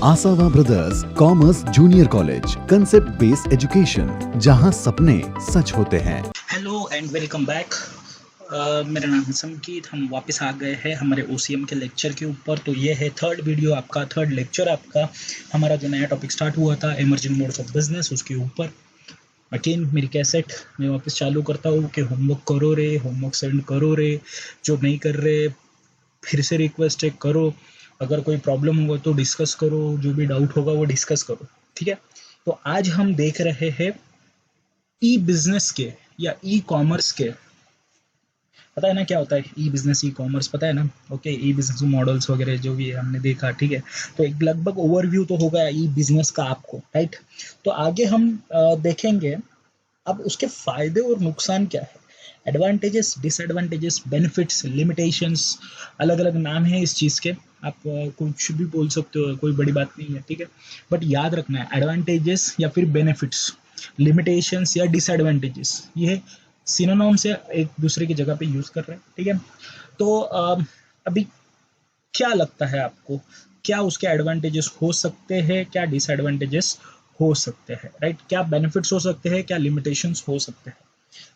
आसावा Brothers Commerce Junior College, concept based education, जहां सपने सच होते हैं। Hello and welcome back. मेरा नाम है संकीत। हम वापस आ गए हैं हमारे ओसीएम के लेक्चर के ऊपर। तो ये है थर्ड वीडियो आपका, थर्ड लेक्चर आपका। हमारा जो नया टॉपिक स्टार्ट हुआ था इमर्जिंग मोड्स ऑफ बिजनेस, उसके ऊपर अगेन मेरी कैसेट मैं वापस चालू करता हूँ कि होमवर्क करो रे, होमवर्क सेंड करो रे, जो नहीं कर रहे फिर से रिक्वेस्ट है करो। अगर कोई प्रॉब्लम होगा तो डिस्कस करो, जो भी डाउट होगा वो डिस्कस करो, ठीक है। तो आज हम देख रहे हैं ई बिजनेस के या ई कॉमर्स के। पता है ना क्या होता है ई बिजनेस, ई कॉमर्स, पता है ना? ओके, ई बिजनेस मॉडल्स वगैरह जो भी है हमने देखा, ठीक है। तो एक लगभग ओवरव्यू तो होगा ई बिजनेस का आपको, राइट। तो आगे हम देखेंगे अब उसके फायदे और नुकसान क्या है, एडवांटेजेस, डिसएडवांटेजेस, बेनिफिट्स, लिमिटेशंस। अलग अलग नाम है इस चीज़ के, आप कुछ भी बोल सकते हो, कोई बड़ी बात नहीं है, ठीक है। बट याद रखना है एडवांटेजेस या फिर बेनिफिट्स, लिमिटेशंस या डिसएडवांटेजेस, ये सिनोनिम से एक दूसरे की जगह पे यूज कर रहे हैं, ठीक है। तो अभी क्या लगता है आपको, क्या उसके एडवांटेजेस हो सकते हैं, क्या डिसएडवांटेजेस हो सकते हैं, राइट? क्या बेनिफिट्स हो सकते हैं, क्या लिमिटेशंस हो सकते हैं?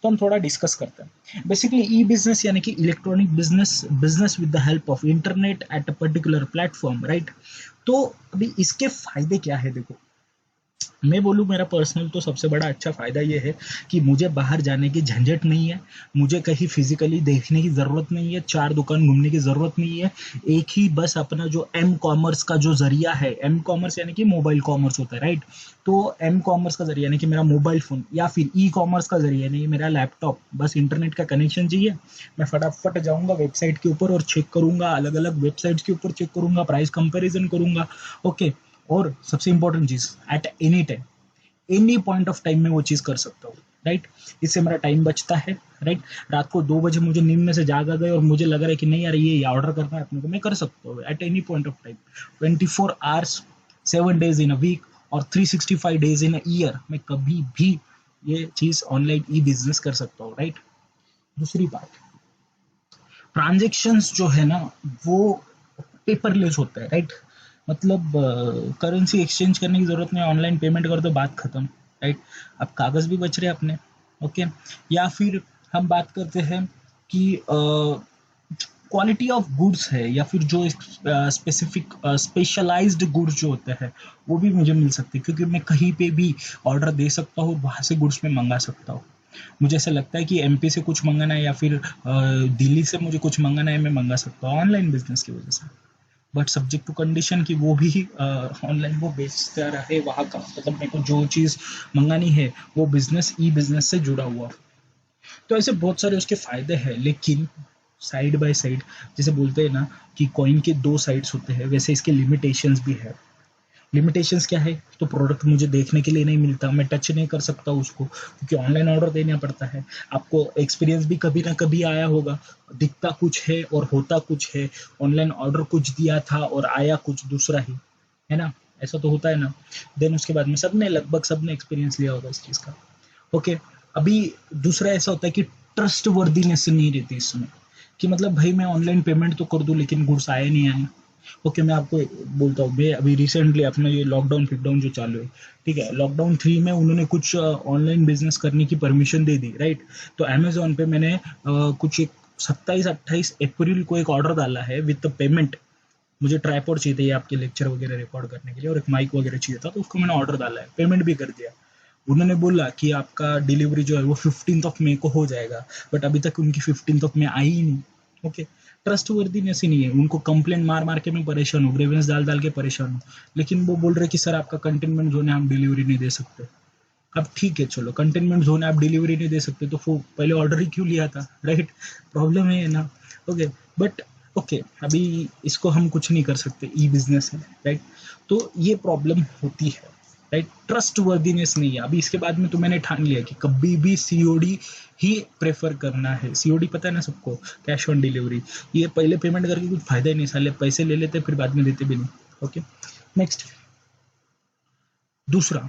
तो हम थोड़ा डिस्कस करते हैं। बेसिकली ई बिजनेस यानी कि electronic business, business with the help of internet at a particular platform, right. तो अभी इसके फायदे क्या है, देखो मैं बोलूँ मेरा पर्सनल तो सबसे बड़ा अच्छा फ़ायदा ये है कि मुझे बाहर जाने की झंझट नहीं है, मुझे कहीं फिजिकली देखने की ज़रूरत नहीं है, चार दुकान घूमने की ज़रूरत नहीं है। एक ही बस अपना जो एम कॉमर्स का जो ज़रिया है, एम कॉमर्स यानी कि मोबाइल कॉमर्स होता है, राइट। तो एम कॉमर्स का ज़रिया यानी कि मेरा मोबाइल फ़ोन, या फिर ई कॉमर्स का ज़रिया यानी कि मेरा लैपटॉप, बस इंटरनेट का कनेक्शन चाहिए। मैं फटाफट जाऊँगा वेबसाइट के ऊपर और चेक करूँगा, अलग अलग वेबसाइट्स के ऊपर चेक करूँगा, प्राइस कंपेरिजन करूँगा, ओके। और सबसे इंपॉर्टेंट चीज, at any time, any point of time में वो चीज कर सकता हूँ, राइट। इससे मेरा टाइम बचता है, राइट। रात को 2 बजे मुझे नींद में से जाग आ गए और मुझे लग रहा है कि नहीं यार ये ऑर्डर करना है अपने को, मैं कर सकता हूँ at any point of time, 24 hours, 7 days in a week और 365 डेज इन अ ईयर, मैं कभी भी ये चीज ऑनलाइन ई बिजनेस कर सकता हूँ, राइट। दूसरी बात, ट्रांजेक्शन्स जो है ना वो पेपरलेस होता है, राइट। मतलब करेंसी एक्सचेंज करने की जरूरत नहीं, ऑनलाइन पेमेंट कर दो, बात खत्म, राइट। अब कागज भी बच रहे हैं अपने, ओके। या फिर हम बात करते हैं कि क्वालिटी ऑफ गुड्स है, या फिर जो स्पेसिफिक स्पेशलाइज्ड गुड्स जो होते हैं वो भी मुझे मिल सकते हैं, क्योंकि मैं कहीं पे भी ऑर्डर दे सकता हूँ, वहाँ से गुड्स में मंगा सकता हूँ। मुझे ऐसा लगता है कि एमपी से कुछ मंगाना है या फिर दिल्ली से मुझे कुछ मंगाना है, मैं मंगा सकता हूँ ऑनलाइन बिजनेस की वजह से। बट सब्जेक्ट टू कंडीशन की वो भी ऑनलाइन वो बेचता रहे वहाँ का, मतलब मेरे को जो चीज़ मंगानी है वो बिजनेस ई बिजनेस से जुड़ा हुआ। तो ऐसे बहुत सारे उसके फायदे हैं, लेकिन साइड बाय साइड, जैसे बोलते हैं ना कि कॉइन के दो साइड्स होते हैं, वैसे इसके लिमिटेशंस भी है। लिमिटेशंस क्या है, तो प्रोडक्ट मुझे देखने के लिए नहीं मिलता, मैं टच नहीं कर सकता उसको, क्योंकि ऑनलाइन ऑर्डर देना पड़ता है। आपको एक्सपीरियंस भी कभी ना कभी आया होगा, दिखता कुछ है और होता कुछ है, ऑनलाइन ऑर्डर कुछ दिया था और आया कुछ दूसरा ही, है ना? ऐसा तो होता है ना। देन उसके बाद में सबने, लगभग सबने एक्सपीरियंस लिया होगा इस चीज़ का, ओके। अभी दूसरा ऐसा होता है कि ट्रस्ट वर्दीनेस नहीं रहती इसमें, कि मतलब भाई मैं ऑनलाइन पेमेंट तो कर दूं लेकिन गुड्स आए नहीं आए। ओके, मैं आपको बोलता हूँ, मैं अभी रिसेंटली अपना ये लॉकडाउन फिकडाउन जो चालू है, ठीक है, लॉकडाउन 3 में उन्होंने कुछ ऑनलाइन बिजनेस करने की परमिशन दे दी, राइट। तो अमेजोन पे मैंने कुछ एक 27-28 अप्रैल को एक ऑर्डर डाला है विद पेमेंट। मुझे ट्राईपॉड चाहिए था ये आपके लेक्चर वगैरह रिकॉर्ड करने के लिए, और एक माइक वगैरह चाहिए था, तो उसको मैंने ऑर्डर डाला है, पेमेंट भी कर दिया। उन्होंने बोला कि आपका डिलीवरी जो है वो 15 मई को हो जाएगा, बट अभी तक उनकी 15 मई आई ही नहीं, ओके। ट्रस्ट वर्दीनेस ही नहीं है, उनको कंप्लेंट मार मार के मैं परेशान हूँ, ग्रेवेंस डाल डाल के परेशान हूँ, लेकिन वो बोल रहे कि सर आपका कंटेनमेंट जोन है, हम डिलीवरी नहीं दे सकते। अब ठीक है, चलो कंटेनमेंट जोन है, आप डिलीवरी नहीं दे सकते, तो पहले ऑर्डर ही क्यों लिया था, राइट। प्रॉब्लम है ना, ओके। बट ओके, अभी इसको हम कुछ नहीं कर सकते, ई बिजनेस है, राइट। तो ये प्रॉब्लम होती है, राइट। ट्रस्ट वर्दीनेस नहीं है। अभी इसके बाद में तो मैंने ठान लिया कि कभी भी सीओडी ही प्रेफर करना है। सीओडी पता है ना सबको, कैश ऑन डिलीवरी। ये पहले पेमेंट करके कुछ फायदा ही नहीं, साले पैसे ले लेते फिर बाद में देते भी नहीं, ओके। नेक्स्ट, दूसरा,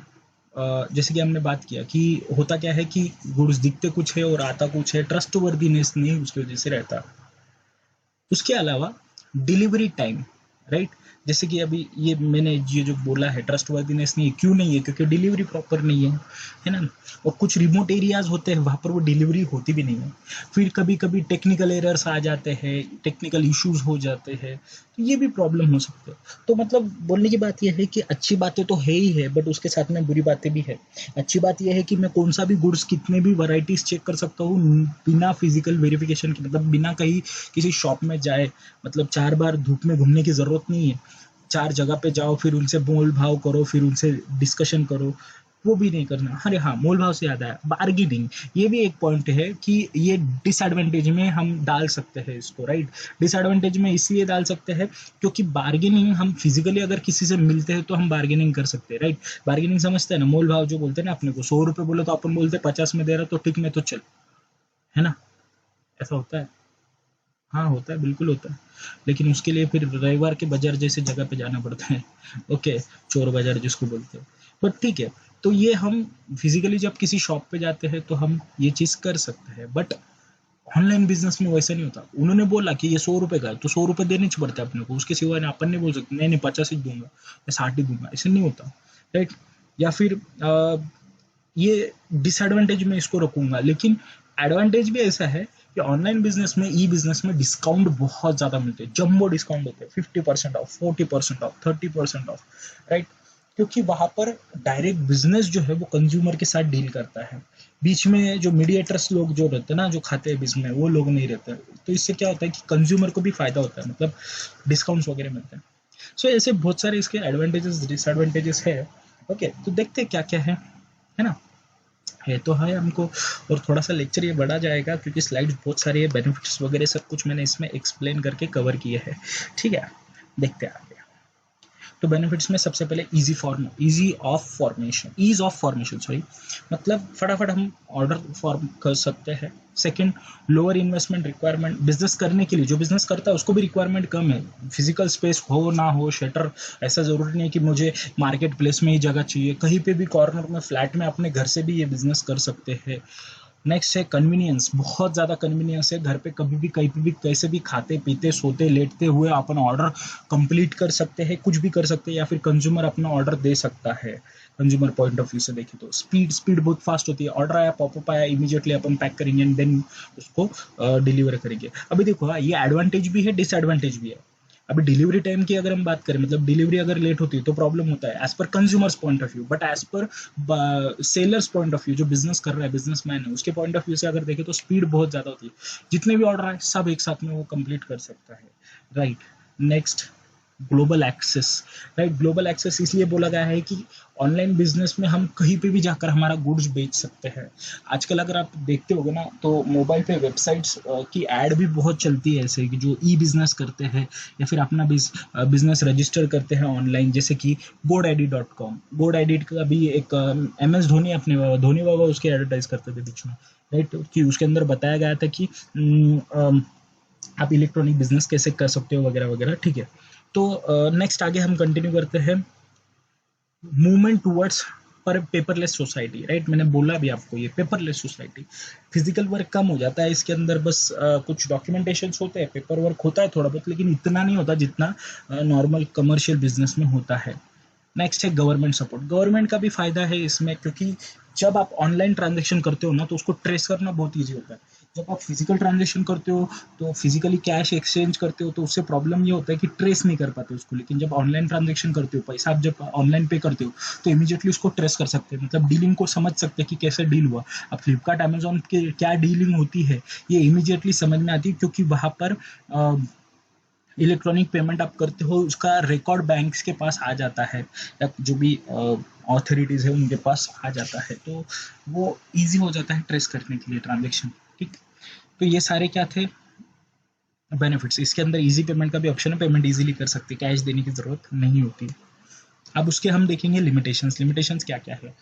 जैसे कि हमने बात किया कि होता क्या है कि गुड्स दिखते कुछ है और आता कुछ है, ट्रस्ट वर्दीनेस नहीं उसकी वजह से रहता। उसके अलावा डिलीवरी टाइम, राइट। जैसे कि अभी ये मैंने ये जो बोला है ट्रस्टवर्दीनेस नहीं है, क्यों नहीं है? क्योंकि डिलीवरी प्रॉपर नहीं है ना? और कुछ रिमोट एरियाज होते हैं वहाँ पर वो डिलीवरी होती भी नहीं है। फिर कभी कभी टेक्निकल एरर्स आ जाते हैं, टेक्निकल इश्यूज हो जाते हैं, तो ये भी प्रॉब्लम हो सकते हैं। तो मतलब बोलने की बात यह है कि अच्छी बातें तो है ही है, बट उसके साथ में बुरी बातें भी है। अच्छी बात यह है कि मैं कौन सा भी गुड्स कितने भी वैरायटीज चेक कर सकता हूँ बिना फिजिकल वेरिफिकेशन के, मतलब बिना कहीं किसी शॉप में जाए, मतलब 4 बार धूप में घूमने की ज़रूरत नहीं है। 4 जगह पे जाओ, फिर उनसे मोल भाव करो, फिर उनसे डिस्कशन करो, वो भी नहीं करना। अरे हाँ, मोल भाव से याद आया, बार्गेनिंग, ये भी एक पॉइंट है कि ये डिसएडवांटेज में हम डाल सकते हैं इसको, राइट? डिसएडवांटेज में इसलिए डाल सकते हैं क्योंकि बार्गेनिंग हम फिजिकली अगर किसी से मिलते हैं तो हम बार्गेनिंग कर सकते हैं, राइट? बार्गेनिंग समझते हैं ना, मोल भाव जो बोलते हैं ना, अपने को 100 रुपये बोले तो अपन बोलते हैं 50 में दे रहा तो ठीक में तो चल, है ना? ऐसा होता है। हाँ, होता है, बिल्कुल होता है। लेकिन उसके लिए फिर रविवार के बाज़ार जैसी जगह पे जाना पड़ता है। ओके, चोर बाज़ार जिसको बोलते हैं। बट ठीक है, तो ये हम फिज़िकली जब किसी शॉप पे जाते हैं तो हम ये चीज़ कर सकते हैं। बट ऑनलाइन बिज़नेस में वैसा नहीं होता। उन्होंने बोला कि ये 100 रुपए का है, तो 100 रुपए देने ही पड़ते हैं अपने को। उसके सिवा अपन नहीं बोल सकते, नहीं-नहीं 50 ही दूँगा, मैं 60 ही दूँगा, ऐसे नहीं होता, राइट? या फिर ये डिसएडवांटेज में इसको रखूँगा, लेकिन एडवांटेज भी ऐसा है कि ऑनलाइन बिजनेस में, ई बिजनेस में डिस्काउंट बहुत ज़्यादा मिलते हैं, जंबो डिस्काउंट होते हैं, 50% ऑफ, 40% ऑफ, 30% ऑफ, राइट? क्योंकि वहाँ पर डायरेक्ट बिजनेस जो है वो कंज्यूमर के साथ डील करता है। बीच में जो मीडिएटर्स लोग जो रहते हैं ना, जो खाते हैं बिजनेस में, वो लोग नहीं रहते। तो इससे क्या होता है कि कंज्यूमर को भी फायदा होता है, मतलब डिस्काउंट्स वगैरह मिलते हैं। सो ऐसे बहुत सारे इसके एडवांटेजेस डिसएडवांटेजेस है। ओके, तो देखते हैं क्या क्या है ना? है तो है हमको। और थोड़ा सा लेक्चर ये बढ़ा जाएगा क्योंकि स्लाइड्स बहुत सारी है, बेनिफिट्स वगैरह सब कुछ मैंने इसमें एक्सप्लेन करके कवर किए हैं। ठीक है, देखते हैं आगे। तो बेनिफिट्स में सबसे पहले ईज ऑफ फॉर्मेशन, सॉरी, मतलब फटाफट हम ऑर्डर फॉर्म कर सकते हैं। Second, lower investment requirement, business करने के लिए जो बिजनेस करता है उसको भी रिक्वायरमेंट कम है। फिजिकल स्पेस हो ना हो, शटर, ऐसा ज़रूरी नहीं है कि मुझे मार्केट प्लेस में ही जगह चाहिए, कहीं पे भी कॉर्नर में, फ्लैट में, अपने घर से भी ये बिजनेस कर सकते हैं। नेक्स्ट है कन्वीनियंस, बहुत ज़्यादा कन्वीनियंस है। घर पे कभी भी, कहीं पे भी, कैसे भी खाते पीते सोते लेटते हुए अपन ऑर्डर कंप्लीट कर सकते हैं, कुछ भी कर सकते हैं, या फिर कंज्यूमर अपना ऑर्डर दे सकता है। कंज्यूमर पॉइंट ऑफ व्यू से देखें तो स्पीड बहुत फास्ट होती है। ऑर्डर आया, पॉपअप आया, इमीडिएटली अपन पैक करेंगे एंड देन उसको डिलीवर करेंगे। अभी देखो, हाँ, ये एडवांटेज भी है, डिसएडवांटेज भी है। अभी डिलीवरी टाइम की अगर हम बात करें, मतलब डिलीवरी अगर लेट होती है तो प्रॉब्लम होता है as per consumers point of view, but as per sellers point of view, जो बिजनेस कर रहा है, बिजनेसमैन है, उसके पॉइंट ऑफ व्यू से अगर देखें तो स्पीड बहुत ज़्यादा होती है। जितने भी ऑर्डर आए सब एक साथ में वो कंप्लीट कर सकता है, right? Next, global access, right? Global access इसलिए बोला गया है कि ऑनलाइन बिजनेस में हम कहीं पे भी जाकर हमारा गुड्स बेच सकते हैं। आजकल अगर आप देखते होगे ना तो मोबाइल पे वेबसाइट्स की ऐड भी बहुत चलती है, ऐसे कि जो ई बिजनेस करते हैं या फिर अपना बिजनेस रजिस्टर करते हैं ऑनलाइन, जैसे कि GoDaddy.com। GoDaddy का भी एक MS धोनी, अपने धोनी बाबा उसके एडवर्टाइज करते थे बीच में, राइट? कि उसके अंदर बताया गया था कि आप इलेक्ट्रॉनिक बिजनेस कैसे कर सकते हो वगैरह वगैरह, ठीक है? तो नेक्स्ट आगे हम कंटिन्यू करते हैं, मूवमेंट टुवर्ड्स पर पेपरलेस सोसाइटी, राइट? मैंने बोला भी आपको, ये पेपरलेस सोसाइटी, फिजिकल वर्क कम हो जाता है इसके अंदर, बस कुछ डॉक्यूमेंटेशन होते हैं, पेपर वर्क होता है थोड़ा बहुत, लेकिन इतना नहीं होता जितना नॉर्मल कमर्शियल बिजनेस में होता है। नेक्स्ट है गवर्नमेंट सपोर्ट। गवर्नमेंट का भी फायदा है इसमें, क्योंकि जब आप ऑनलाइन ट्रांजेक्शन करते हो ना तो उसको ट्रेस करना बहुत ईजी होता है। जब आप फिजिकल ट्रांजेक्शन करते हो तो फिजिकली कैश एक्सचेंज करते हो तो उससे प्रॉब्लम ये होता है कि ट्रेस नहीं कर पाते उसको। लेकिन जब ऑनलाइन ट्रांजेक्शन करते हो, पैसा आप जब ऑनलाइन पे करते हो तो इमीडिएटली उसको ट्रेस कर सकते हैं, मतलब डीलिंग को समझ सकते हैं कि कैसे डील हुआ। अब फ्लिपकार्ट, अमेजोन के क्या डीलिंग होती है ये इमीडिएटली समझ में आती है, क्योंकि वहाँ पर इलेक्ट्रॉनिक पेमेंट आप करते हो, उसका रिकॉर्ड बैंक्स के पास आ जाता है, या जो भी ऑथोरिटीज है उनके पास आ जाता है, तो वो इजी हो जाता है ट्रेस करने के लिए ट्रांजेक्शन, ठीक? तो ये सारे क्या थे बेनिफिट्स। इसके अंदर इजी पेमेंट का भी ऑप्शन है, पेमेंट इजीली कर सकते, कैश देने की जरूरत नहीं होती। अब उसके हम देखेंगे लिमिटेशंस। लिमिटेशंस क्या क्या है?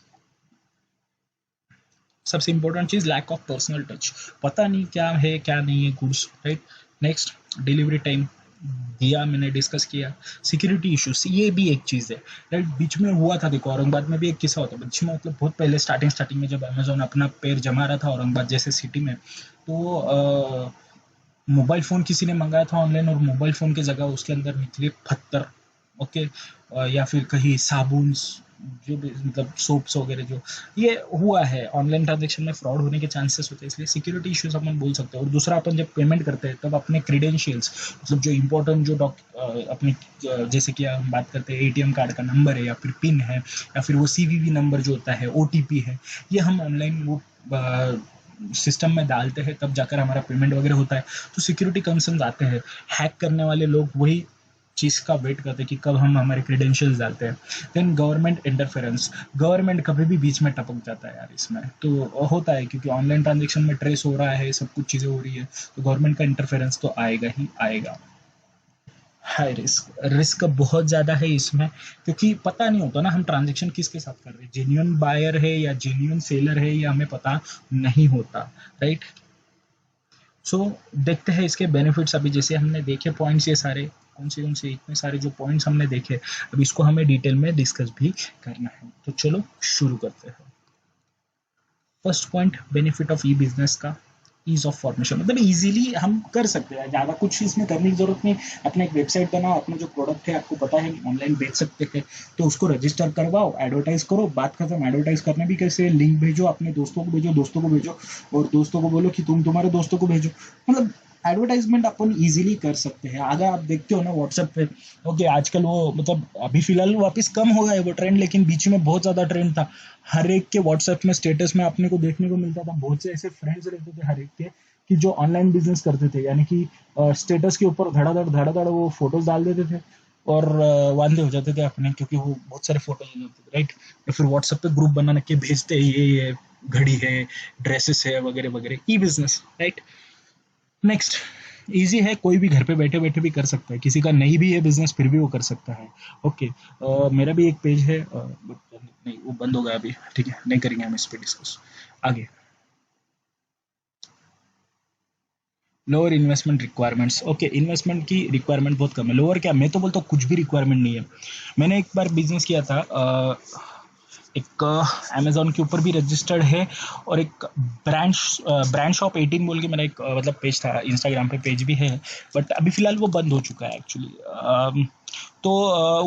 सबसे इंपॉर्टेंट चीज, लैक ऑफ पर्सनल टच, पता नहीं क्या है क्या नहीं है goods, right? Next, delivery time दिया, मैंने डिस्कस किया। सिक्योरिटी इश्यूज, ये भी एक चीज़ है, राइट? बीच में हुआ था, देखो औरंगाबाद में भी एक किस्सा होता है बीच में, मतलब बहुत पहले स्टार्टिंग में जब अमेजोन अपना पैर जमा रहा था औरंगाबाद जैसे सिटी में, तो मोबाइल फ़ोन किसी ने मंगाया था ऑनलाइन, और मोबाइल फ़ोन की जगह उसके अंदर निकले पत्थर, ओके, या फिर कहीं साबुन, जो भी मतलब सोप्स वगैरह, जो ये हुआ है ऑनलाइन ट्रांजेक्शन में फ्रॉड होने के चांसेस होते हैं, इसलिए सिक्योरिटी इश्यूज अपन बोल सकते हैं। और दूसरा, अपन जब पेमेंट करते हैं तब अपने क्रीडेंशियल्स, मतलब जो इंपॉर्टेंट जो अपने जैसे कि हम बात करते हैं एटीएम कार्ड का नंबर है, या फिर पिन है, या फिर वो सीवीवी नंबर जो होता है, ओटीपी है, ये हम ऑनलाइन वो सिस्टम में डालते हैं, तब जाकर हमारा पेमेंट वगैरह होता है। तो सिक्योरिटी कंसर्न्स आते हैं। हैक करने वाले लोग वही चीज़ का वेट करते हैं कि कब हम हमारे क्रेडेंशियल्स डालते हैं। देन गवर्नमेंट इंटरफेरेंस, गवर्नमेंट कभी भी बीच में टपक जाता है यार इसमें, तो होता है क्योंकि ऑनलाइन ट्रांजेक्शन में ट्रेस हो रहा है, सब कुछ चीज़ें हो रही है, तो गवर्नमेंट का इंटरफेरेंस तो आएगा ही आएगा। हाई रिस्क, रिस्क बहुत ज़्यादा है इसमें, क्योंकि पता नहीं होता ना हम ट्रांजेक्शन किसके साथ कर रहे हैं, जेन्युइन बायर है या जेन्युइन सेलर है, या हमें पता नहीं होता, राइट। सो देखते हैं इसके बेनिफिट्स। अभी जैसे हमने देखे पॉइंट्स, ये सारे कौन से इतने सारे जो पॉइंट्स हमने देखे, अब इसको हमें डिटेल में डिस्कस भी करना है, तो चलो शुरू करते हैं। First point benefit of E business का, ईज ऑफ फॉर्मेशन, मतलब इजीली हम कर सकते हैं, ज़्यादा कुछ इसमें करने की जरूरत नहीं। अपना एक वेबसाइट बनाओ, अपना जो प्रोडक्ट है आपको पता है ऑनलाइन बेच सकते हैं, तो उसको रजिस्टर करवाओ, एडवर्टाइज करो, बात खत्म। एडवर्टाइज करना भी कैसे, लिंक भेजो, अपने दोस्तों को भेजो, दोस्तों को भेजो, और दोस्तों को बोलो कि तुम तुम्हारे दोस्तों को भेजो, मतलब एडवर्टाइजमेंट अपन इजीली कर सकते हैं। अगर आप देखते हो ना व्हाट्सएप पे, ओके आजकल वो मतलब अभी फिलहाल वापस कम हो गया है वो ट्रेंड, लेकिन बीच में बहुत ज़्यादा ट्रेंड था। हर एक के व्हाट्सएप में स्टेटस में अपने को देखने को मिलता था, बहुत से ऐसे फ्रेंड्स रहते थे हर एक के, कि जो ऑनलाइन बिजनेस करते थे, यानी कि स्टेटस के ऊपर धड़ाधड़ वो फोटोज डाल देते थे, और वांदे हो जाते थे अपने, क्योंकि वो बहुत सारे फोटोज हो जाते थे, राइट। या फिर व्हाट्सएप पे ग्रुप बना के भेजते, ये घड़ी है, ड्रेसेस है, वगैरह वगैरह, ई बिजनेस, राइट। नेक्स्ट, ईजी है, कोई भी घर पे बैठे बैठे भी कर सकता है, किसी का नहीं भी है बिजनेस फिर भी वो कर सकता है। ओके, मेरा भी एक पेज है, but नहीं वो बंद हो गया अभी, ठीक है, नहीं करेंगे हम इस पे डिस्कस आगे। Lower investment requirements, okay, investment की रिक्वायरमेंट बहुत कम है। लोअर क्या, मैं तो बोलता हूँ कुछ भी रिक्वायरमेंट नहीं है। मैंने एक बार बिजनेस किया था, एक अमेजोन के ऊपर भी रजिस्टर्ड है, और एक ब्रांड शॉप 18 बोल के मेरा एक मतलब पेज था, इंस्टाग्राम पे पेज भी है, बट अभी फिलहाल वो बंद हो चुका है एक्चुअली। तो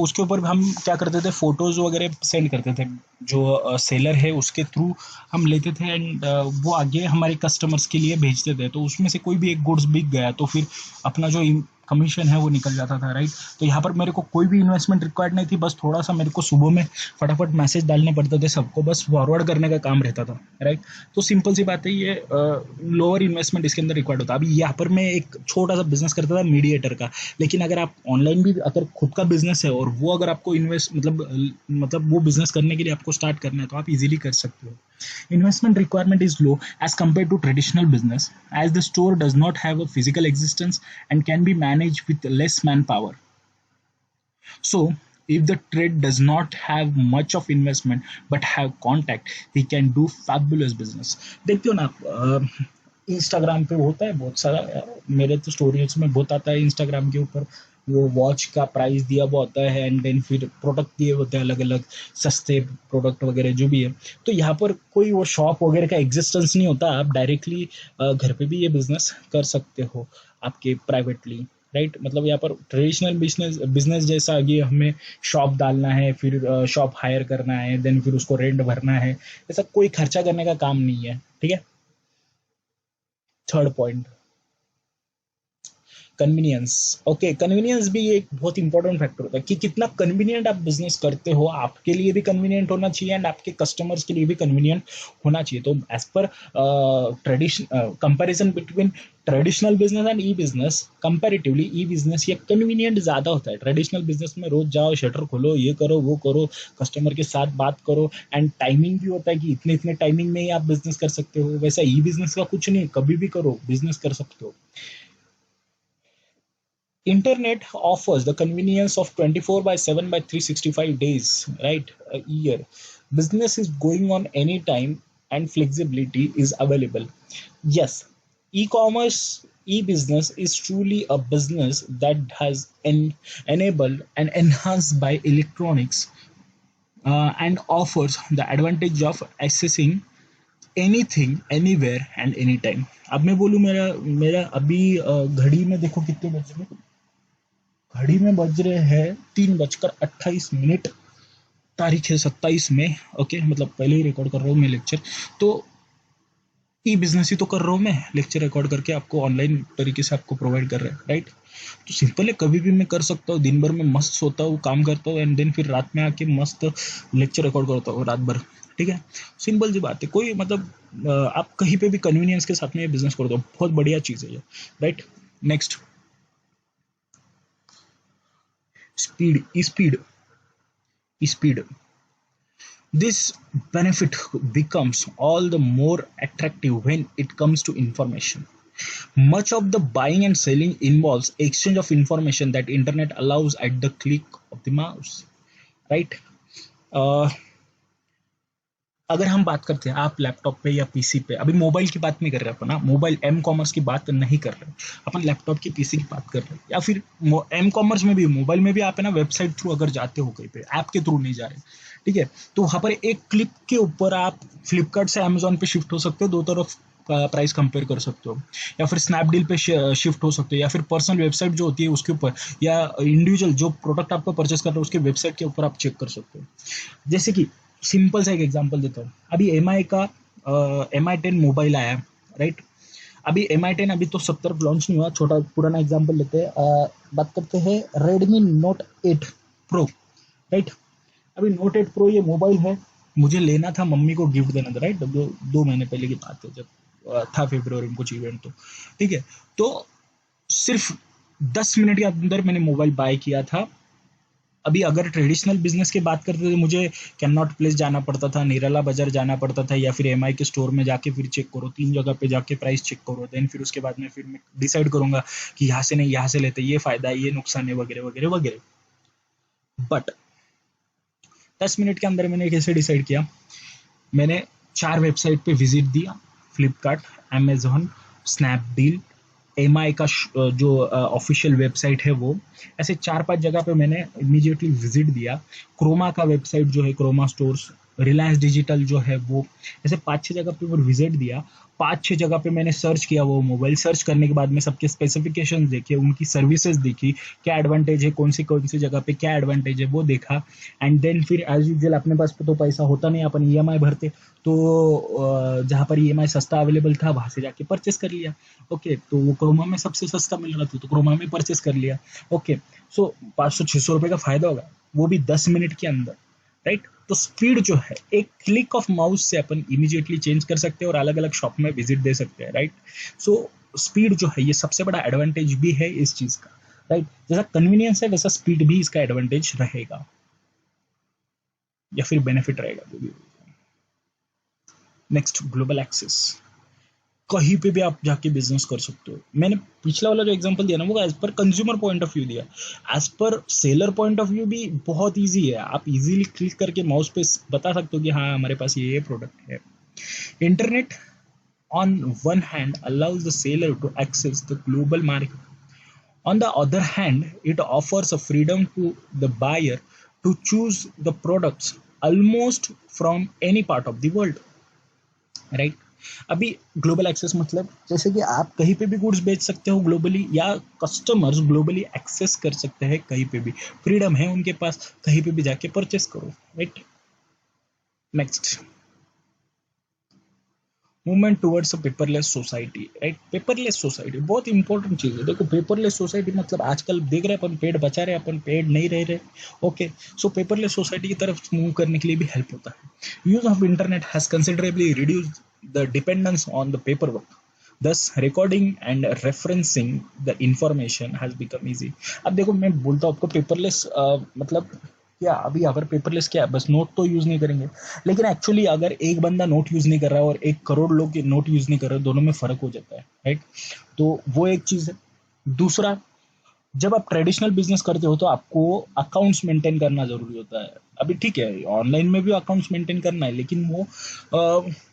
उसके ऊपर हम क्या करते थे, फोटोज़ वगैरह सेंड करते थे, जो सेलर है उसके थ्रू हम लेते थे, एंड वो आगे हमारे कस्टमर्स के लिए भेजते थे, तो उसमें से कोई भी एक गुड्स बिक गया तो फिर अपना जो कमीशन है वो निकल जाता था, राइट। तो यहाँ पर मेरे को कोई भी इन्वेस्टमेंट रिक्वायर्ड नहीं थी, बस थोड़ा सा मेरे को सुबह में फटाफट मैसेज डालने पड़ते थे सबको, बस फॉरवर्ड करने का काम रहता था, राइट। तो सिंपल सी बात है, ये लोअर इन्वेस्टमेंट इसके अंदर रिक्वायर्ड होता है। अभी यहाँ पर मैं एक छोटा सा बिजनेस करता था मीडिएटर का, लेकिन अगर आप ऑनलाइन भी अगर खुद का बिजनेस है, और वो अगर आपको इन्वेस्ट मतलब वो बिजनेस करने के लिए आपको स्टार्ट करना है, तो आप इजीली कर सकते हो। Investment requirement is low as compared to traditional business, as the store does not have a physical existence and can be managed with less manpower. So, if the trade does not have much of investment but have contact, he can do fabulous business. देखते हो ना आप, Instagram पे होता है बहुत सारा, मेरे तो स्टोरीज में बहुत आता है इंस्टाग्राम के ऊपर, वो वॉच का प्राइस दिया हुआ होता है, एंड देन फिर प्रोडक्ट दिए होते हैं अलग अलग, सस्ते प्रोडक्ट वगैरह जो भी है। तो यहाँ पर कोई वो शॉप वगैरह का एग्जिस्टेंस नहीं होता, आप डायरेक्टली घर पे भी ये बिजनेस कर सकते हो आपके प्राइवेटली, राइट। मतलब यहाँ पर ट्रेडिशनल बिजनेस बिजनेस जैसा आगे हमें शॉप डालना है, फिर शॉप हायर करना है, देन फिर उसको रेंट भरना है, ऐसा कोई खर्चा करने का काम नहीं है, ठीक है। Third point, convenience, okay, convenience भी एक बहुत इंपॉर्टेंट फैक्टर होता है, कि कितना कन्वीनियंट आप बिजनेस करते हो, आपके लिए भी कन्वीनियंट होना चाहिए एंड आपके कस्टमर्स के लिए भी कन्वीनियंट होना चाहिए। तो as per tradition comparison between traditional business and e business, comparatively e business ये कन्वीनियंट ज़्यादा होता है। ट्रेडिशनल बिजनेस में रोज जाओ, शटर खोलो, ये करो वो करो, कस्टमर के साथ बात करो, एंड टाइमिंग भी होता है कि इतने इतने टाइमिंग में ही आप बिजनेस कर सकते हो। वैसा ई बिजनेस का कुछ नहीं, कभी भी करो बिजनेस कर सकते हो। Internet offers the convenience of 24 by 7 by 365 days, right? A year. Business is going on anytime and flexibility is available. Yes, e-commerce, e-business is truly a business that has enabled and enhanced by electronics, and offers the advantage of accessing anything anywhere and any time. अब मैं बोलूँ, मेरा मेरा अभी घड़ी में देखो कितने बजे में, घड़ी में बज रहे हैं 3:28, तारीख है 27 मई। ओके, मतलब पहले ही रिकॉर्ड कर रहा हूँ मैं लेक्चर। तो ई बिजनेस ही तो कर रहा हूँ मैं, लेक्चर रिकॉर्ड करके आपको ऑनलाइन तरीके से आपको प्रोवाइड कर रहा है, राइट। तो सिंपल है, कभी भी मैं कर सकता हूँ। दिन भर में मस्त सोता हूँ, काम करता हूँ, एंड देन फिर रात में आके मस्त लेक्चर रिकॉर्ड करता हूँ रात भर। ठीक है, सिंपल सी बात है। कोई मतलब आप कहीं पे भी कन्वीनियंस के साथ में ये बिजनेस कर दो, बहुत बढ़िया चीज़ है ये, right. Next, speed, speed. This benefit becomes all the more attractive when it comes to information. Much of the buying and selling involves exchange of information that internet allows at the click of the mouse, right? Uh, अगर हम बात करते हैं, आप laptop पे या PC पे, अभी मोबाइल की बात नहीं कर रहे अपन, ना मोबाइल एम कॉमर्स की बात नहीं कर रहे अपन, लैपटॉप की पीसी की बात कर रहे हैं। या फिर एम कॉमर्स में भी, मोबाइल में भी आप है ना वेबसाइट थ्रू अगर जाते हो कहीं पे, ऐप के थ्रू नहीं जा रहे, ठीक है, तो वहां पर एक क्लिक के ऊपर आप फ्लिपकार्ट से अमेजोन पे शिफ्ट हो सकते हो, दो तरफ प्राइस कंपेयर कर सकते हो, या फिर स्नैपडील पे शिफ्ट हो सकते हो, या फिर पर्सनल वेबसाइट जो होती है उसके ऊपर, या इंडिविजुअल जो प्रोडक्ट आपको परचेस कर रहे हो उसके वेबसाइट के ऊपर आप चेक कर सकते हो। जैसे कि सिंपल सा एक एग्जांपल देता हूँ, अभी MI का MI10 मोबाइल आया, राइट। अभी MI10 अभी तो सब तरफ लॉन्च नहीं हुआ, छोटा पुराना एग्जांपल लेते हैं, बात करते हैं Redmi Note 8 Pro, राइट। अभी Note 8 Pro ये मोबाइल है, मुझे लेना था, मम्मी को गिफ्ट देना था, राइट। 2 महीने पहले की बात है, जब था फरवरी में कुछ इवेंट, तो ठीक है। तो सिर्फ 10 मिनट के अंदर मैंने मोबाइल बाय किया था। अभी अगर ट्रेडिशनल बिजनेस की बात करते थे, मुझे कैन नॉट प्लेस जाना पड़ता था, निराला बाजार जाना पड़ता था, या फिर MI के स्टोर में जाके फिर चेक करो, 3 जगह पे जाके प्राइस चेक करो, देन फिर उसके बाद में फिर मैं डिसाइड करूंगा कि यहाँ से नहीं यहाँ से लेते, ये फायदा है, ये नुकसान है, वगैरह वगैरह वगैरह। बट 10 मिनट के अंदर मैंने कैसे डिसाइड किया, मैंने 4 वेबसाइट पे विजिट दिया, फ्लिपकार्ट, अमेजोन, स्नैपडील, MI का जो ऑफिशियल वेबसाइट है वो, ऐसे 4-5 जगह पे मैंने इमीडिएटली विजिट दिया। क्रोमा का वेबसाइट जो है, क्रोमा स्टोर्स, रिलायंस डिजिटल जो है वो, ऐसे 5-6 जगह पे विजिट दिया। 5-6 जगह पे मैंने सर्च किया वो मोबाइल, सर्च करने के बाद में सबके स्पेसिफिकेशन देखे, उनकी सर्विसेज देखी, क्या एडवांटेज है, कौन सी जगह पे क्या एडवांटेज है वो देखा, एंड देन फिर एज यूजल अपने पास तो पैसा होता नहीं, अपन EMI भरते, तो जहाँ पर EMI सस्ता अवेलेबल था वहां से जाके परचेस कर लिया। ओके, तो वो क्रोमा में सबसे सस्ता मिल रहा था, तो क्रोमा में परचेस कर लिया। ओके, सो 500-600 रुपए का फायदा होगा, वो भी 10 मिनट के अंदर, राइट। तो स्पीड जो है, एक क्लिक ऑफ माउस से अपन इमीडिएटली चेंज कर सकते हैं और अलग अलग शॉप में विजिट दे सकते हैं, राइट। सो स्पीड जो है ये सबसे बड़ा एडवांटेज भी है इस चीज का, राइट। जैसा कन्वीनियंस है वैसा स्पीड भी इसका एडवांटेज रहेगा, या फिर बेनिफिट रहेगा, जो भी। Next, global access. कहीं पे भी आप जाके बिजनेस कर सकते हो। मैंने पिछला वाला जो एग्जांपल दिया ना, वो as per consumer point of view दिया, as per seller point of view भी बहुत इजी है। आप इजीली क्लिक करके माउस पे बता सकते हो कि हाँ हमारे पास ये प्रोडक्ट है। Internet on one hand allows the seller to access the global market. On the other hand, it offers a freedom to the buyer to choose the products almost from any part of the world, right? अभी global access मतलब जैसे कि आप कहीं पे भी goods बेच सकते हो ग्लोबली, या कस्टमर्स ग्लोबली एक्सेस कर सकते हैं, कहीं पे भी फ्रीडम है उनके पास, कहीं पे भी जाके परचेस करो, right. Next, movement towards a paperless society, right. Paperless society बहुत इंपॉर्टेंट चीज है। देखो, पेपरलेस सोसाइटी मतलब आजकल देख रहे हैं अपन, पेड़ बचा रहे हैं अपन, पेड़ नहीं रह रहे। ओके, सो पेपरलेस सोसाइटी की तरफ मूव करने के लिए भी हेल्प होता है। Use of internet has considerably reduced the dependence on the paper work, thus recording and referencing the information has become easy. अब देखो, मैं बोलता हूँ आपको पेपरलेस मतलब क्या, अभी अगर पेपरलेस क्या है, बस नोट तो यूज नहीं करेंगे, लेकिन एक्चुअली अगर एक बंदा नोट यूज नहीं कर रहा है और 1 करोड़ लोग नोट यूज नहीं कर रहे, दोनों में फर्क हो जाता है, राइट। तो वो एक चीज है। दूसरा, जब आप ट्रेडिशनल बिजनेस करते हो तो आपको अकाउंट्स मेंटेन करना जरूरी होता है। अभी ठीक है, ऑनलाइन में भी अकाउंट्स मेंटेन करना है, लेकिन वो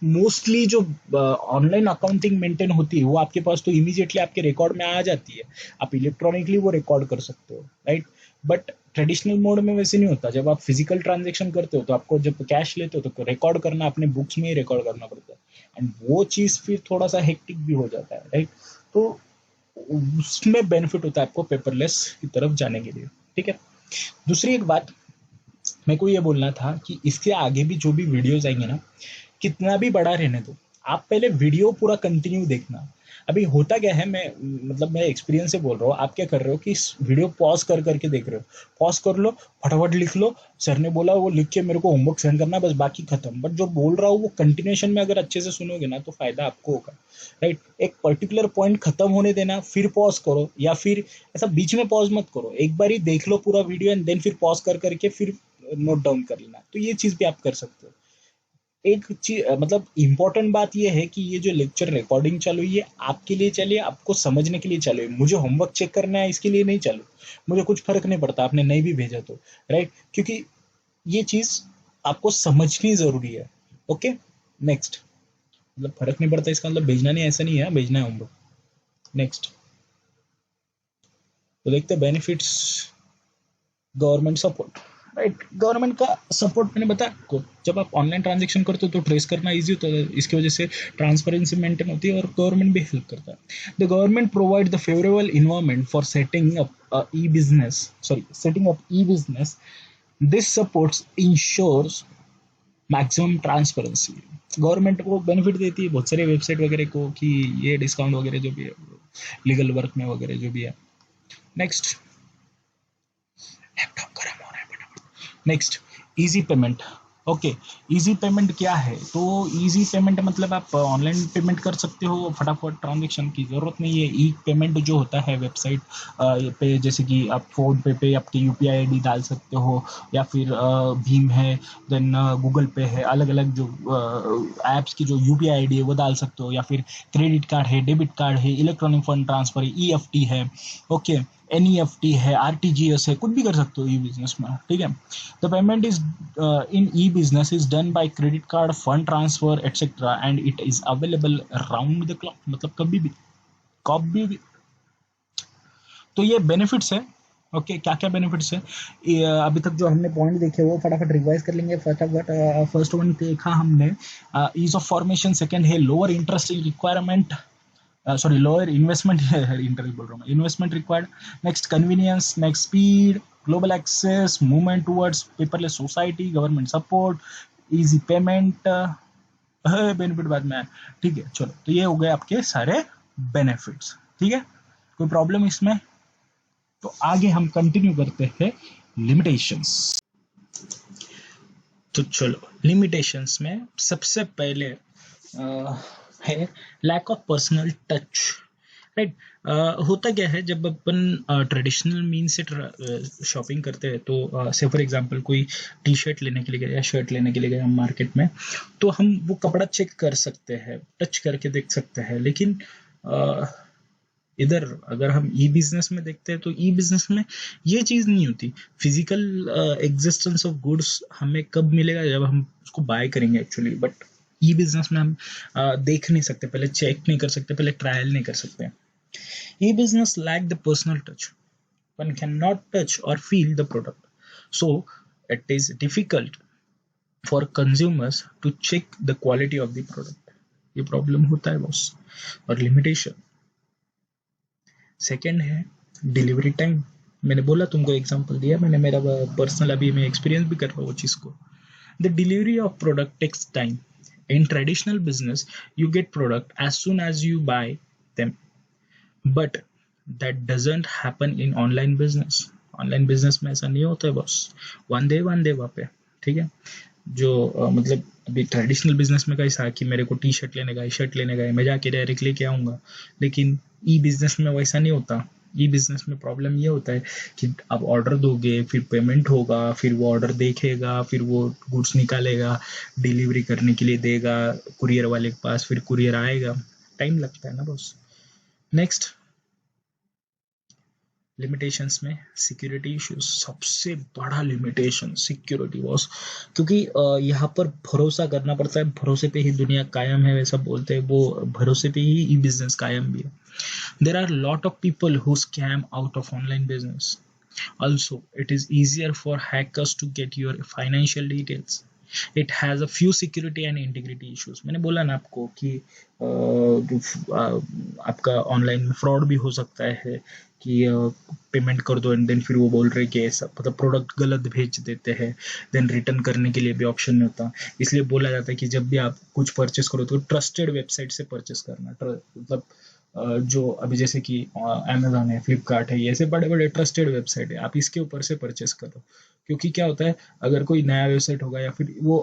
मोस्टली जो ऑनलाइन अकाउंटिंग मेंटेन होती है वो आपके पास तो इमीडिएटली आपके रिकॉर्ड में आ जाती है, आप इलेक्ट्रॉनिकली वो रिकॉर्ड कर सकते हो, राइट। बट ट्रेडिशनल मोड में वैसे नहीं होता। जब आप फिजिकल ट्रांजेक्शन करते हो तो आपको, जब कैश लेते हो तो रिकॉर्ड करना, अपने बुक्स में ही रिकॉर्ड करना पड़ता है, एंड वो चीज़ फिर थोड़ा सा हेक्टिक भी हो जाता है, राइट। तो उसमें बेनिफिट होता है आपको पेपरलेस की तरफ जाने के लिए, ठीक है। दूसरी एक बात मेरे को ये बोलना था कि इसके आगे भी जो भी वीडियोस आएंगे ना, कितना भी बड़ा रहने दो, आप पहले वीडियो पूरा कंटिन्यू देखना। अभी होता क्या है, मैं एक्सपीरियंस से बोल रहा हूँ, आप क्या कर रहे हो कि इस वीडियो पॉज कर करके देख रहे हो, पॉज कर लो, फटाफट लिख लो, सर ने बोला वो लिख के मेरे को होमवर्क सेंड करना, बस बाकी खत्म। बट जो बोल रहा हूँ वो कंटिन्यूएशन में अगर अच्छे से सुनोगे ना तो फायदा आपको होगा, राइट। एक पर्टिकुलर पॉइंट खत्म होने देना, फिर पॉज करो, या फिर ऐसा बीच में पॉज मत करो, एक बार ही देख लो पूरा वीडियो एंड देन फिर पॉज कर करके फिर नोट डाउन कर लेना। तो ये चीज भी आप कर सकते हो। एक चीज मतलब इंपॉर्टेंट बात यह है कि ये जो लेक्चर रिकॉर्डिंग चालू है ये आपके लिए चलिए, आपको समझने के लिए चालू है। मुझे होमवर्क चेक करना है इसके लिए नहीं चालू, मुझे कुछ फर्क नहीं पड़ता आपने नहीं भी भेजा तो, राइट, क्योंकि ये चीज आपको समझनी जरूरी है। ओके, नेक्स्ट, मतलब फर्क नहीं पड़ता इसका मतलब भेजना नहीं, ऐसा नहीं है, भेजना है होमवर्क। नेक्स्ट, तो देखते benefits government support, right. Government का सपोर्ट मैंने बताया आपको, जब आप ऑनलाइन ट्रांजेक्शन करते हो तो ट्रेस करना इजी होता है, इसकी वजह से ट्रांसपेरेंसी मेंटेन होती है और गवर्नमेंट भी हेल्प करता है। The government provide the favourable environment for setting up e-business. This supports ensures maximum transparency. Government को बेनिफिट देती है बहुत सारे वेबसाइट वगैरह को कि ये डिस्काउंट वगैरह जो भी है लीगल वर्क में वगैरह जो भी है। नेक्स्ट, लैपटॉप गर्म हो रहा है फटाफट। Next, easy payment. Okay, easy payment क्या है? तो इजी पेमेंट मतलब आप ऑनलाइन पेमेंट कर सकते हो, फटाफट, ट्रांजेक्शन की ज़रूरत नहीं है। ई पेमेंट जो होता है वेबसाइट पे, जैसे कि आप फ़ोन पे आपकी यूपीआई आईडी डाल सकते हो, या फिर भीम है, देन गूगल पे है, अलग अलग जो ऐप्स की जो यूपीआई आईडी है वो डाल सकते हो, या फिर क्रेडिट कार्ड है, डेबिट कार्ड है, इलेक्ट्रॉनिक फंड ट्रांसफर है, ईएफटी है, ओके, एनईएफटी है, आरटीजीएस है, कुछ भी कर सकते हो ई बिजनेस में, ठीक है। The payment is in E business is done by credit card, fund transfer etcetera, and it is available round the clock, मतलब कभी भी। तो ये बेनिफिट्स है। ओके, क्या क्या बेनिफिट्स है अभी तक जो हमने पॉइंट देखे वो फटाफट रिवाइज कर लेंगे। फटाफट फर्स्ट वन देखा हमने ईज ऑफ फॉर्मेशन, सेकंड है lower interest requirement, lower investment, interest बोल रहा हूँ, investment required. Next convenience, next speed, global access, movement towards paperless society, government support, easy payment, benefit बाद में, ठीक है। चलो, तो ये हो गए आपके सारे बेनिफिट्स, ठीक है। कोई प्रॉब्लम इसमें? तो आगे हम कंटिन्यू करते हैं लिमिटेशंस। तो चलो, लिमिटेशंस में सबसे पहले है lack of personal touch, right. होता क्या है, जब अपन ट्रेडिशनल मीन से शॉपिंग करते हैं तो से फॉर एग्जांपल कोई टी शर्ट लेने के लिए गए या शर्ट लेने के लिए गए हम मार्केट में, तो हम वो कपड़ा चेक कर सकते हैं, टच करके देख सकते हैं। लेकिन इधर अगर हम ई बिजनेस में देखते हैं तो ई बिजनेस में ये चीज़ नहीं होती। फिजिकल एग्जिस्टेंस ऑफ गुड्स हमें कब मिलेगा? जब हम उसको बाय करेंगे एक्चुअली। बट ई बिजनेस में हम देख नहीं सकते, पहले चेक नहीं कर सकते, पहले ट्रायल नहीं कर सकते। E business lack the personal touch, one cannot touch or feel the product, so it is difficult for consumers to check the quality of the product. ये प्रॉब्लम होता है बॉस। और लिमिटेशन सेकेंड है delivery time. मैंने बोला तुमको, example दिया मैंने, मेरा पर्सनल अभी मैं एक्सपीरियंस भी कर रहा हूँ वो चीज़ को। The delivery of product takes time. In traditional business you get product as soon as you buy them, but that doesn't happen in online business. Online business में ऐसा नहीं होता है बॉस, वन डे वहाँ पे, ठीक है। जो मतलब अभी ट्रेडिशनल बिजनेस में कैसा है कि मेरे को टी शर्ट लेने का, शर्ट लेने का, मैं जाके डायरेक्ट लेके आऊँगा। लेकिन ई बिजनेस में वैसा नहीं होता। ई बिजनेस में प्रॉब्लम ये होता है कि आप ऑर्डर दोगे, फिर पेमेंट होगा, फिर वो ऑर्डर देखेगा, फिर वो गुड्स निकालेगा, डिलीवरी करने के लिए देगा कुरियर वाले के पास, फिर कुरियर आएगा, टाइम लगता है ना बॉस। नेक्स्ट, लिमिटेशंस में सिक्योरिटी इश्यूज, सबसे बड़ा लिमिटेशन सिक्योरिटी बॉस, क्योंकि यहाँ पर भरोसा करना पड़ता है, भरोसे पे ही दुनिया कायम है वैसा बोलते हैं, वो भरोसे पे ही ई बिजनेस कायम भी है। There are lot of people who scam out of online business. Also, it is easier for hackers to get your financial details. It has a few security and integrity issues. मैंने बोला ना आपको कि आपका online में fraud भी हो सकता है कि पेमेंट कर दो एंड देन फिर वो बोल रहे कि ऐसा मतलब प्रोडक्ट गलत भेज देते हैं, देन रिटर्न करने के लिए भी ऑप्शन नहीं होता। इसलिए बोला जाता है कि जब भी आप कुछ परचेस करो तो ट्रस्टेड वेबसाइट से परचेस करना। मतलब जो अभी जैसे कि अमेजोन है, फ्लिपकार्ट है, ये ऐसे बड़े बड़े ट्रस्टेड वेबसाइट है, आप इसके ऊपर से परचेस करो। क्योंकि क्या होता है, अगर कोई नया वेबसाइट होगा या फिर वो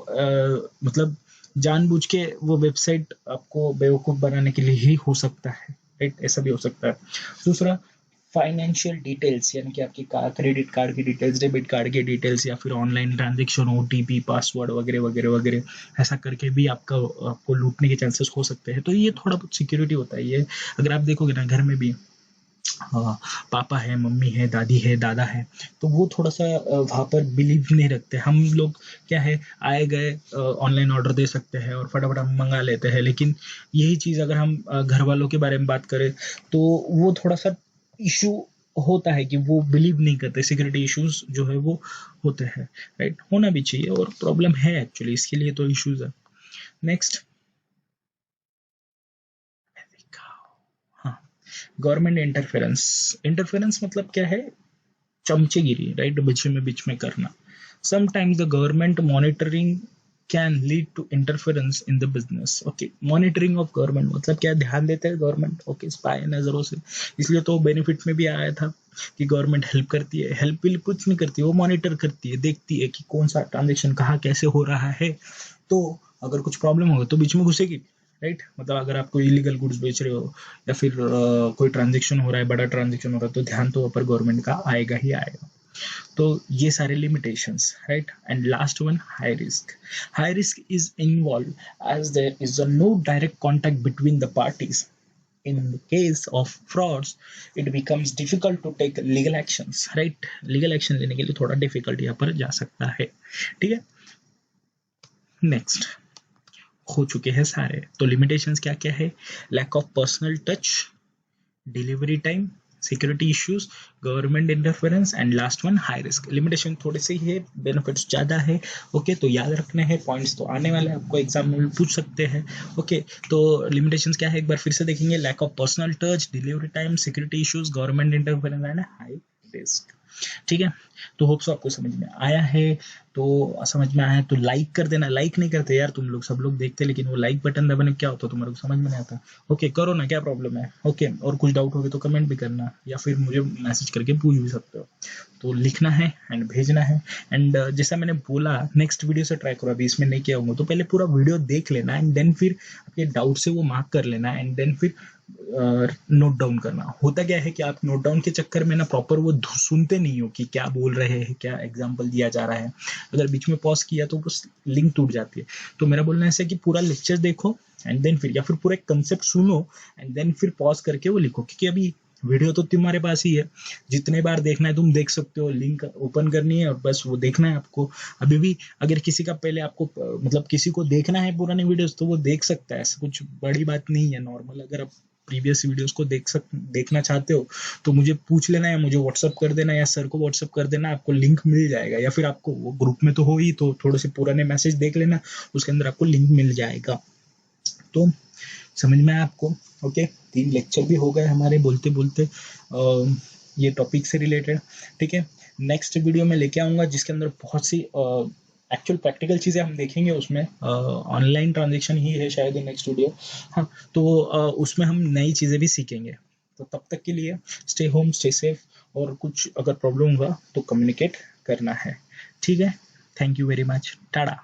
मतलब जानबूझ के वो वेबसाइट आपको बेवकूफ़ बनाने के लिए ही हो सकता है, राइट? ऐसा भी हो सकता है। दूसरा, फाइनेंशियल डिटेल्स, यानी कि आपकी क्रेडिट कार्ड की डिटेल्स, डेबिट कार्ड की डिटेल्स, या फिर ऑनलाइन ट्रांजेक्शन, ओटीपी, पासवर्ड वगैरह वगैरह वगैरह, ऐसा करके भी आपको लूटने के चांसेस हो सकते हैं। तो ये थोड़ा बहुत सिक्योरिटी होता है। ये अगर आप देखोगे ना, घर में भी पापा है, मम्मी है, दादी है, दादा है, तो वो थोड़ा सा वहाँ पर बिलीव नहीं रखते। हम लोग क्या है, आए गए ऑनलाइन ऑर्डर दे सकते हैं और फटाफट हम मंगा लेते हैं, लेकिन यही चीज़ अगर हम घर वालों के बारे में बात करें तो वो थोड़ा सा इशू होता है कि वो बिलीव नहीं करते। सिक्योरिटी इश्यूज जो है वो होते हैं, राइट? होना भी चाहिए और प्रॉब्लम है एक्चुअली, इसके लिए तो इश्यूज है। नेक्स्ट, हाँ, गवर्नमेंट इंटरफेरेंस। इंटरफेरेंस मतलब क्या है? चमचेगिरी, राइट? बीच में करना। Sometimes the government monitoring can lead to interference in the business. Okay, monitoring of government मतलब क्या? ध्यान देते हैं गवर्नमेंट, ओके, स्पाई नजरों से। इसलिए तो बेनिफिट में भी आया था कि गवर्नमेंट हेल्प करती है। हेल्प भी कुछ नहीं करती, वो मॉनिटर करती है, देखती है कि कौन सा ट्रांजेक्शन कहाँ कैसे हो रहा है। तो अगर कुछ प्रॉब्लम होगा तो बीच में घुसेगी, राइट? मतलब अगर आप कोई इलीगल गुड्स बेच रहे हो या फिर कोई ट्रांजेक्शन हो रहा है, बड़ा ट्रांजेक्शन हो रहा है, तो ध्यान तो ऊपर गवर्नमेंट का आएगा ही आएगा। तो ये सारे limitations, right? And last one, high risk. High risk is involve as there is no direct contact between the parties. In the case of frauds, it becomes difficult to take legal actions, right? Legal action लेने के लिए थोड़ा difficult यहाँ पर जा सकता है, ठीक है? नेक्स्ट, हो चुके हैं सारे। तो लिमिटेशंस क्या क्या है? Lack of personal touch, delivery time, security issues, government interference, and last one, high risk. Limitation थोड़े से ही है, बेनिफिट्स ज़्यादा है। ओके, तो याद रखने हैं, पॉइंट्स तो आने वाले आपको एग्जाम में पूछ सकते हैं। ओके, तो लिमिटेशंस क्या है एक बार फिर से देखेंगे। Lack of personal touch, delivery time, security issues, government interference and high risk. ठीक है, तो होप्स आपको समझ में आया है। तो समझ में आया है तो लाइक कर देना। लाइक नहीं करते यार तुम लोग, सब लोग देखते, लेकिन वो लाइक बटन दबाने क्या होता है तुम्हारे को समझ में नहीं आता। ओके, करो ना, क्या प्रॉब्लम है? ओके, और कुछ डाउट होगी तो कमेंट भी करना या फिर मुझे मैसेज करके पूछ भी सकते हो। तो लिखना है एंड भेजना है। एंड जैसा मैंने बोला, नेक्स्ट वीडियो से ट्राई करो, अभी इसमें नहीं किया होगा तो पहले पूरा वीडियो देख लेना एंड देन फिर आपके डाउट से वो मार्क कर लेना एंड देन फिर नोट डाउन करना। होता क्या है कि आप नोट डाउन के चक्कर में ना प्रॉपर वो सुनते नहीं हो कि क्या बोल रहे हैं, क्या एग्जाम्पल दिया जा रहा है। अगर बीच में पॉज किया तो बस लिंक टूट जाती है। तो मेरा बोलना ऐसा है कि पूरा लेक्चर देखो एंड देन फिर, या फिर पूरा एक कंसेप्ट सुनो एंड देन फिर पॉज करके वो लिखो, क्योंकि अभी वीडियो तो तुम्हारे पास ही है, जितने बार देखना है तुम देख सकते हो। लिंक ओपन करनी है और बस वो देखना है आपको। अभी भी अगर किसी का पहले आपको मतलब किसी को देखना है पुराने वीडियोस तो वो देख सकता है, ऐसा कुछ बड़ी बात नहीं है, नॉर्मल। अगर आप प्रीवियस वीडियोस को देखना चाहते हो तो मुझे पूछ लेना या मुझे व्हाट्सअप कर देना या सर को व्हाट्सअप कर देना, आपको लिंक मिल जाएगा। या फिर आपको वो ग्रुप में तो हो ही, तो थोड़े से पुराने मैसेज देख लेना, उसके अंदर आपको लिंक मिल जाएगा। तो समझ में आया आपको? ओके, 3 लेक्चर भी हो गए हमारे बोलते बोलते ये टॉपिक से रिलेटेड। ठीक है, नेक्स्ट वीडियो में लेके आऊँगा जिसके अंदर बहुत सी एक्चुअल प्रैक्टिकल चीज़ें हम देखेंगे। उसमें ऑनलाइन ट्रांजेक्शन ही है शायद नेक्स्ट वीडियो। हाँ, तो उसमें हम नई चीज़ें भी सीखेंगे। तो तब तक के लिए स्टे होम, स्टे सेफ, और कुछ अगर प्रॉब्लम हुआ तो कम्युनिकेट करना है। ठीक है, thank you very much, Tata.